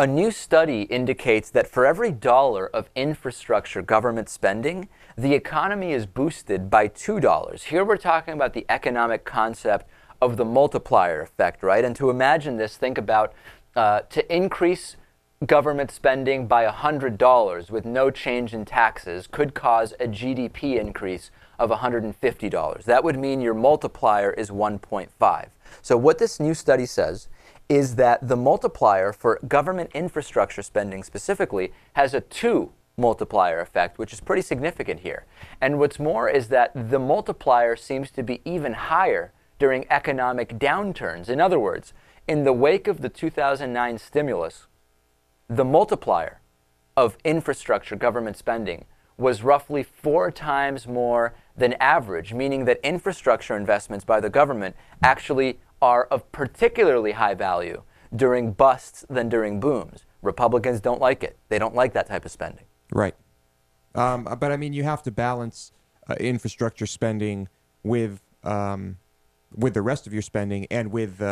A new study indicates that for every dollar of infrastructure government spending, the economy is boosted by $2. Here we're talking about the economic concept of the multiplier effect, right? And to imagine this, think about to increase government spending by $100 with no change in taxes could cause a GDP increase of $150. That would mean your multiplier is 1.5. So what this new study says is that the multiplier for government infrastructure spending specifically has a 2 multiplier effect, which is pretty significant here. And what's more is that the multiplier seems to be even higher during economic downturns. In other words, in the wake of the 2009 stimulus, the multiplier of infrastructure government spending was roughly 4 times more than average, meaning that infrastructure investments by the government actually are of particularly high value during busts than during booms. Republicans don't like it. They don't like that type of spending. Right. But I mean, you have to balance infrastructure spending with the rest of your spending and with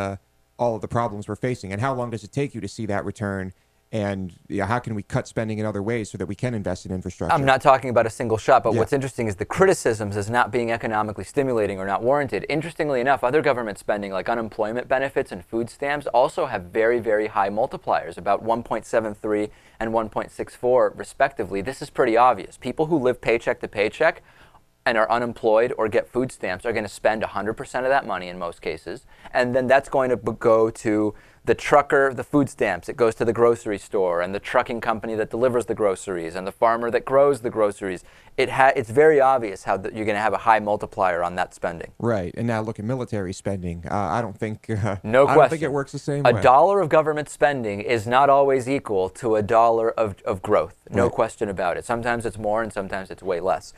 all of the problems we're facing. And how long does it take you to see that return? And how can we cut spending in other ways so that we can invest in infrastructure? I'm not talking about a single shot, but what's interesting is the criticisms as not being economically stimulating or not warranted. Interestingly enough, other government spending like unemployment benefits and food stamps also have very, very high multipliers, about 1.73 and 1.64 respectively. This is pretty obvious. People who live paycheck to paycheck and are unemployed or get food stamps are going to spend 100% of that money in most cases. And then that's going to go to the trucker, the food stamps. It goes to the grocery store and the trucking company that delivers the groceries and the farmer that grows the groceries. It's very obvious how you're going to have a high multiplier on that spending. Right. And now look at military spending. I don't think no question. I don't think it works the same way. A dollar of government spending is not always equal to a dollar of growth. No question about it. Sometimes it's more and sometimes it's way less.